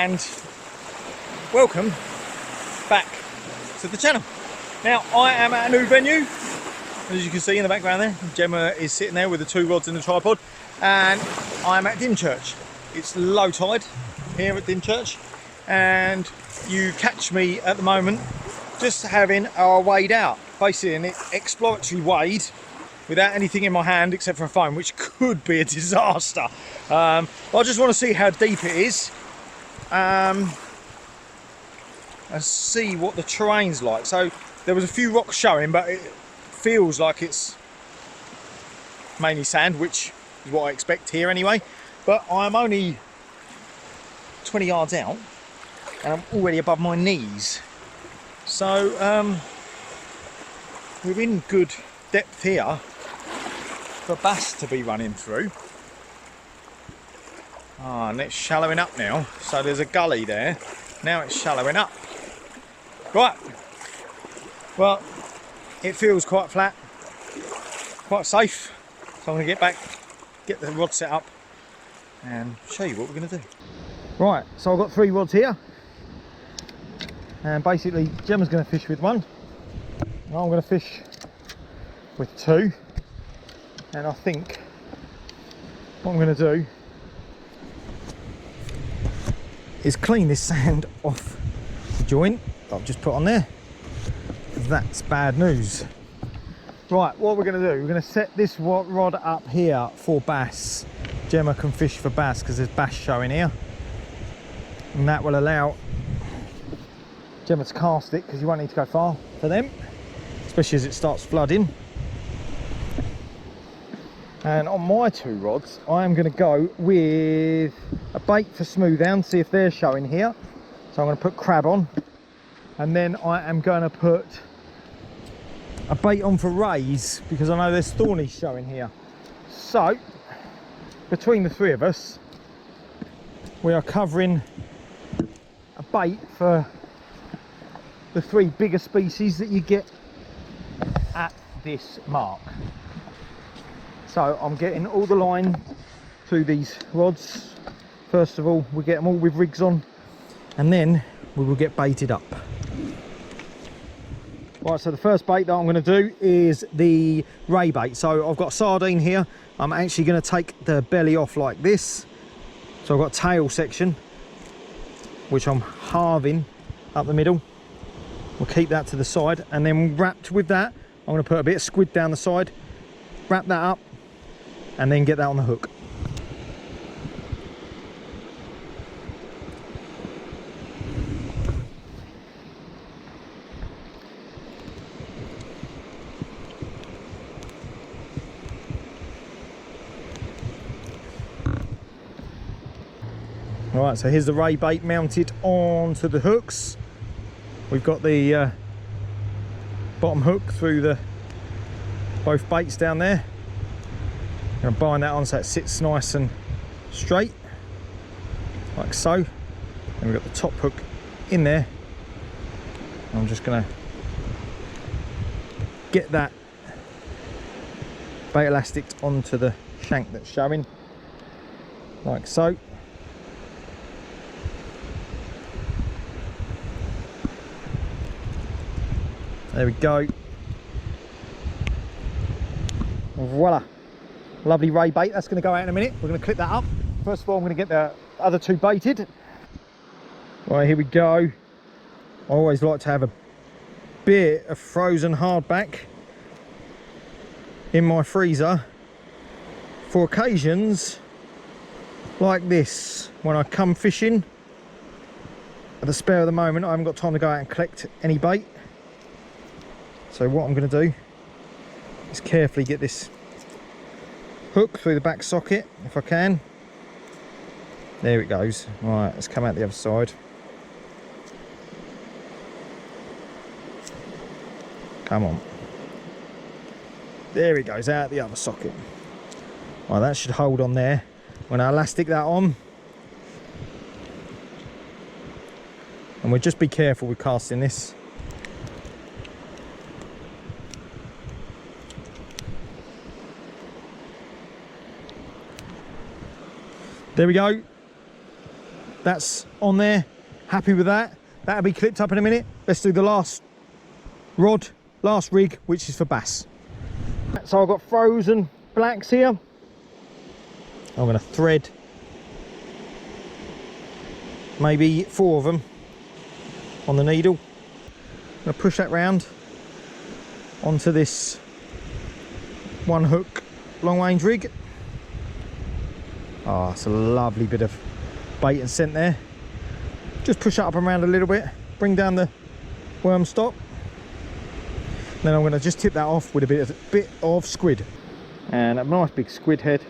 and welcome back to the channel. Now I am at a new venue, as you can see in the background there. Gemma is sitting there with the 2 rods in the tripod, and I'm at Dymchurch. It's low tide here at Dymchurch, and you catch me at the moment just having a wade out, basically an exploratory wade without anything in my hand except for a phone, which could be a disaster. But I just want to see how deep it is and see what the terrain's like. So there was a few rocks showing, but it feels like it's mainly sand, which is what I expect here anyway. But I'm only 20 yards out and I'm already above my knees. So we're in good depth here for bass to be running through. And it's shallowing up now, so there's a gully there. Now it's shallowing up. Right, well, it feels quite flat, quite safe, so I'm going to get back, get the rod set up and show you what we're going to do. Right, so I've got 3 rods here, and basically Gemma's going to fish with 1, and I'm going to fish with 2, and I think what I'm going to do is clean this sand off the joint that I've just put on there. That's bad news. Right, what we're going to do, we're going to set this rod up here for bass. Gemma can fish for bass because there's bass showing here, and that will allow Gemma to cast it because you won't need to go far for them, especially as it starts flooding. And on my 2 rods, I am going to go with a bait for smooth down, see if they're showing here. So I'm going to put crab on, and then I am going to put a bait on for rays because I know there's thornies showing here. So between the 3 of us, we are covering a bait for the 3 bigger species that you get at this mark. So I'm getting all the line through these rods. First of all, we get them all with rigs on, and then we will get baited up. Right, so the first bait that I'm going to do is the ray bait. So I've got sardine here. I'm actually going to take the belly off like this. So I've got a tail section, which I'm halving up the middle. We'll keep that to the side, and then wrapped with that, I'm going to put a bit of squid down the side, wrap that up, and then get that on the hook. Alright, so here's the ray bait mounted onto the hooks. We've got the bottom hook through the both baits down there. I'm going to bind that on so it sits nice and straight, like so. And we've got the top hook in there. I'm just going to get that bait elastic onto the shank that's showing, like so. There we go. Voila. Lovely ray bait. That's going to go out in a minute. We're going to clip that up. First of all, I'm going to get the other 2 baited. Right, here we go. I always like to have a bit of frozen hardback in my freezer for occasions like this. When I come fishing, at the spare of the moment, I haven't got time to go out and collect any bait. So what I'm going to do is carefully get this hook through the back socket if I can. There it goes. Right, let's come out the other side. Come on. There it goes, out the other socket. Right, that should hold on there. When I elastic that on, and we'll just be careful with casting this. There we go. that's on there. Happy with that. That'll be clipped up in a minute. Let's do the last rod, last rig, which is for bass. So I've got frozen blacks here. I'm going to thread maybe 4 of them on the needle. I'm going to push that round onto this 1 hook long range rig. Oh, it's a lovely bit of bait and scent there. Just push it up and around a little bit, bring down the worm stop. Then I'm going to just tip that off with a bit of squid. And a nice big squid head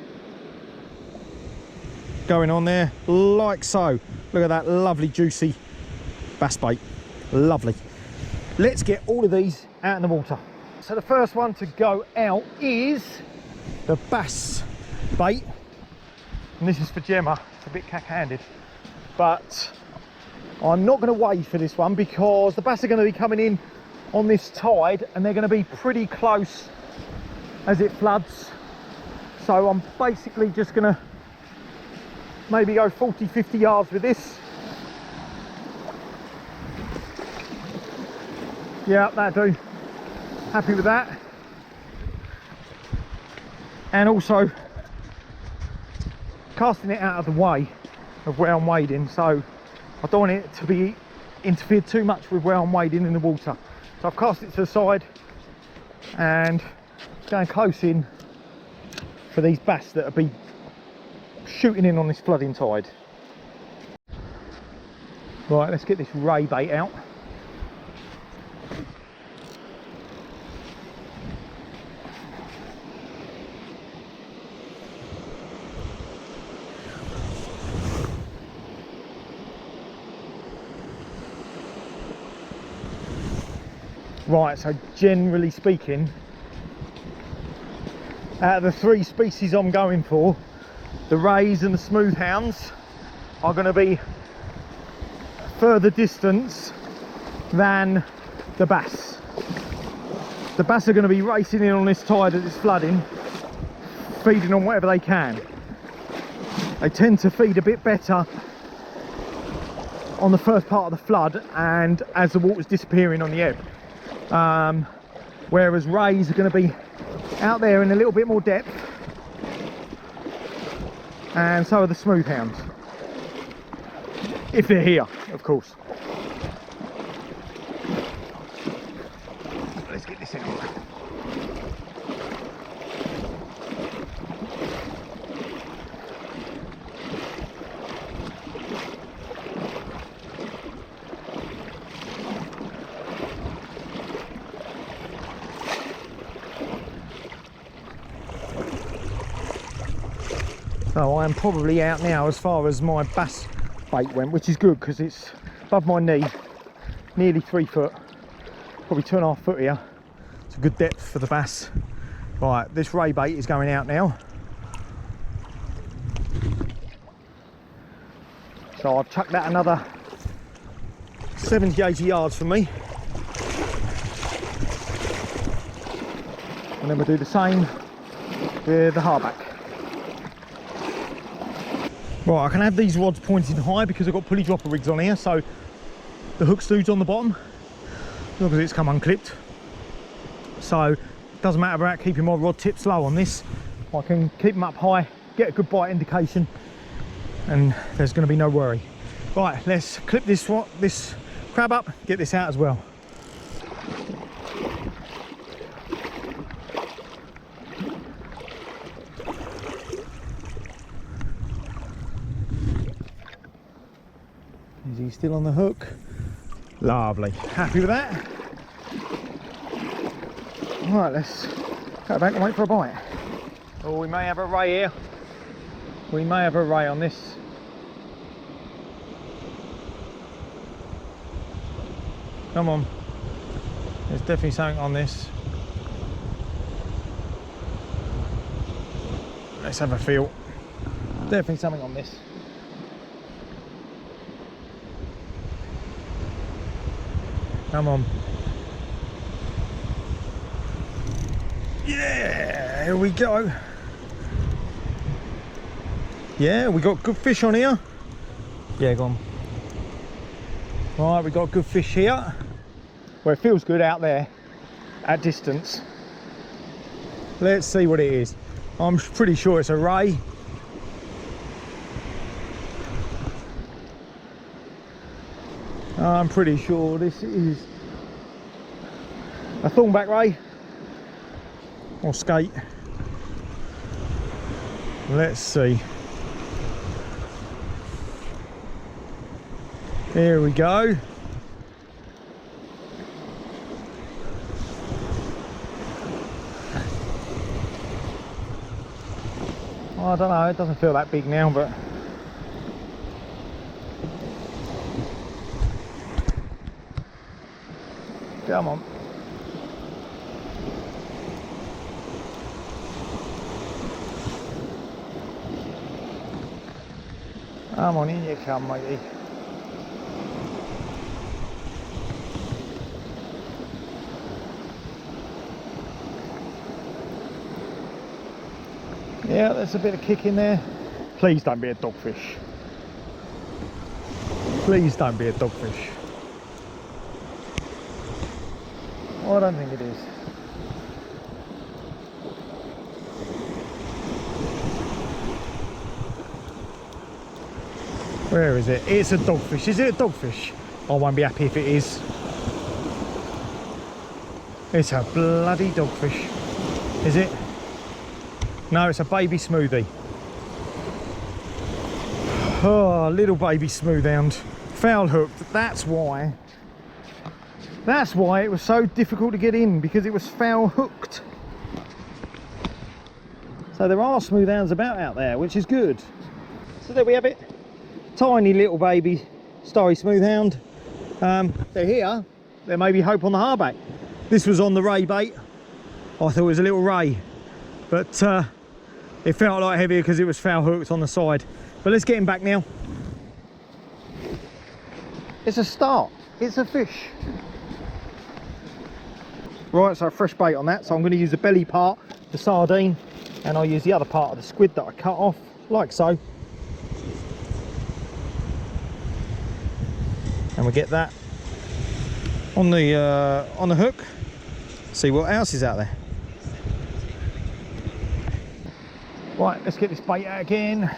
going on there, like so. Look at that lovely juicy bass bait. Lovely. Let's get all of these out in the water. So the first one to go out is the bass bait. And this is for Gemma. It's a bit cack-handed. But I'm not going to wade for this one because the bass are going to be coming in on this tide and they're going to be pretty close as it floods. So I'm basically just going to maybe go 40-50 yards with this. Yeah, that'll do. Happy with that. And also casting it out of the way of where I'm wading, so I don't want it to be interfered too much with where I'm wading in the water. So I've cast it to the side and going close in for these bass that will be shooting in on this flooding tide. Right, let's get this ray bait out. Right, so generally speaking, out of the 3 species I'm going for, the rays and the smooth hounds are going to be further distance than the bass. The bass are going to be racing in on this tide as it's flooding, feeding on whatever they can. They tend to feed a bit better on the first part of the flood and as the water's disappearing on the ebb. Whereas rays are going to be out there in a little bit more depth, and so are the smooth hounds, if they're here, of course. Let's get this out. So I'm probably out now as far as my bass bait went, which is good because it's above my knee, nearly 3 foot, probably 2.5 foot here. It's a good depth for the bass. Right, this ray bait is going out now. So I'll chuck that another 70, 80 yards from me. And then we'll do the same with the hardback. Right, I can have these rods pointing high because I've got pulley dropper rigs on here, so the hook stooge on the bottom, as long as it's come unclipped. So it doesn't matter about keeping my rod tips low on this. I can keep them up high, get a good bite indication, and there's going to be no worry. Right, let's clip this crab up, get this out as well. Is he still on the hook? Lovely. Happy with that? Right, let's go back and wait for a bite. Oh, we may have a ray here. We may have a ray on this. Come on. There's definitely something on this. Let's have a feel. Definitely something on this. Come on. Yeah, here we go. Yeah, we got good fish on here. Yeah, go on. Right, we've got a good fish here. Well, it feels good out there at distance. Let's see what it is. I'm pretty sure it's a ray. I'm pretty sure this is a thornback ray or skate. Let's see. Here we go. I don't know, it doesn't feel that big now, but come on. Come on, in you come, matey. Yeah, there's a bit of kick in there. Please don't be a dogfish. Please don't be a dogfish. Oh, I don't think it is. Where is it? It's a dogfish. Is it a dogfish? I won't be happy if it is. It's a bloody dogfish. Is it? No, it's a baby smoothie. Oh, little baby smoothhound. Foul hooked. That's why. That's why it was so difficult to get in, because it was foul hooked. So there are smoothhounds about out there, which is good. So there we have it. Tiny little baby starry smoothhound. They're here. There may be hope on the hardback. This was on the ray bait. I thought it was a little ray, but it felt a lot heavier because it was foul hooked on the side. But let's get him back now. It's a start. It's a fish. Right, so fresh bait on that. So I'm going to use the belly part, the sardine, and I'll use the other part of the squid that I cut off, like so. And we get that on the hook. See what else is out there. Right, let's get this bait out again.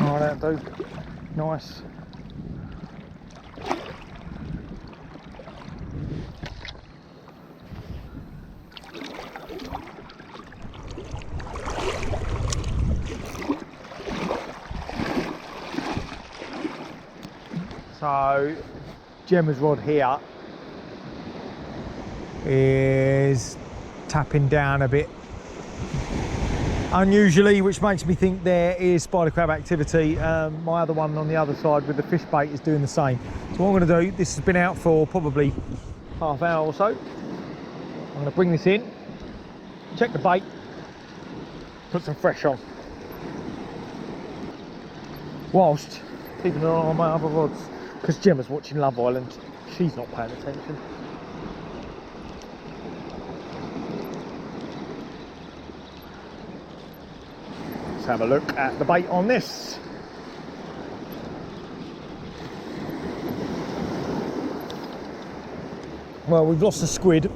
Oh, that'll do. Nice. So, Gemma's rod here is tapping down a bit unusually, which makes me think there is spider crab activity. My other one on the other side with the fish bait is doing the same. So what I'm going to do, this has been out for probably half hour or so. I'm going to bring this in, check the bait, put some fresh on, whilst keeping an eye on my other rods, because Gemma's watching Love Island. She's not paying attention. Let's have a look at the bait on this. Well, we've lost a squid,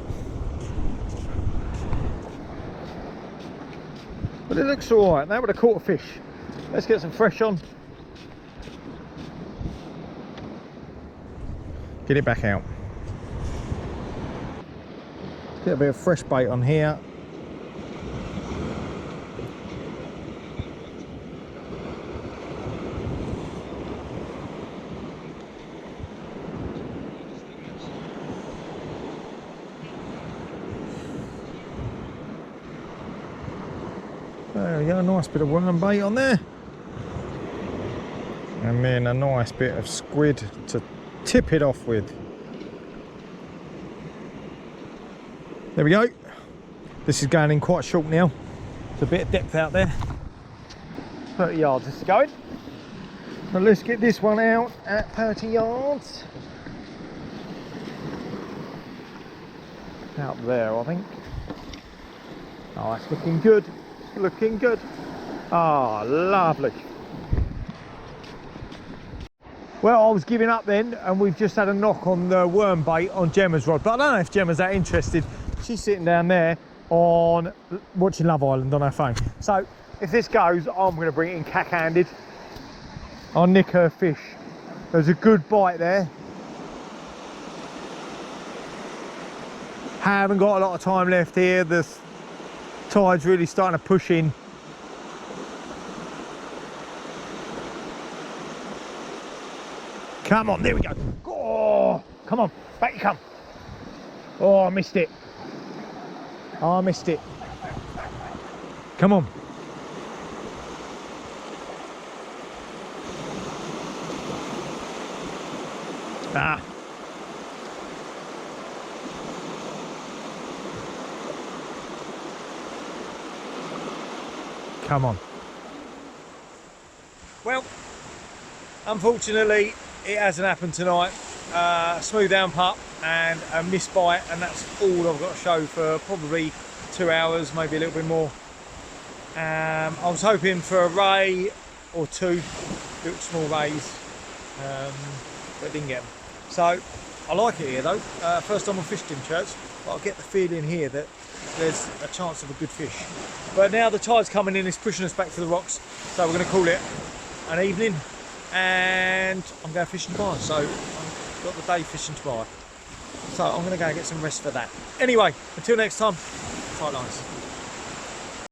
but it looks all right. Now would have caught a fish. Let's get some fresh on. Get it back out. Get a bit of fresh bait on here. There we go, nice bit of worm bait on there. And then a nice bit of squid to tip it off with. There we go. This is going in quite short now. There's a bit of depth out there. 30 yards this is going. So let's get this one out at 30 yards. Out there, I think. Oh, that's looking good. Looking good. Ah, lovely. Well, I was giving up then, and we've just had a knock on the worm bait on Gemma's rod, but I don't know if Gemma's that interested. She's sitting down there on watching Love Island on her phone. So if this goes, I'm going to bring it in cack-handed. I'll nick her fish. There's a good bite there. Haven't got a lot of time left here. The tide's really starting to push in. Come on, there we go. Oh, come on, back you come. Oh, I missed it. Oh, I missed it. Come on. Ah. Come on. Well, unfortunately, it hasn't happened tonight. Smooth down pup and a missed bite, and that's all I've got to show for probably 2 hours, maybe a little bit more. I was hoping for a ray or two, little small rays, but didn't get them. So I like it here though. First time I've fished Dymchurch, but I get the feeling here that there's a chance of a good fish. But now the tide's coming in, it's pushing us back to the rocks, so we're going to call it an evening, and I'm going fishing tomorrow, so I've got the day fishing tomorrow, so I'm going to go and get some rest for that. Anyway, until next time, tight lines.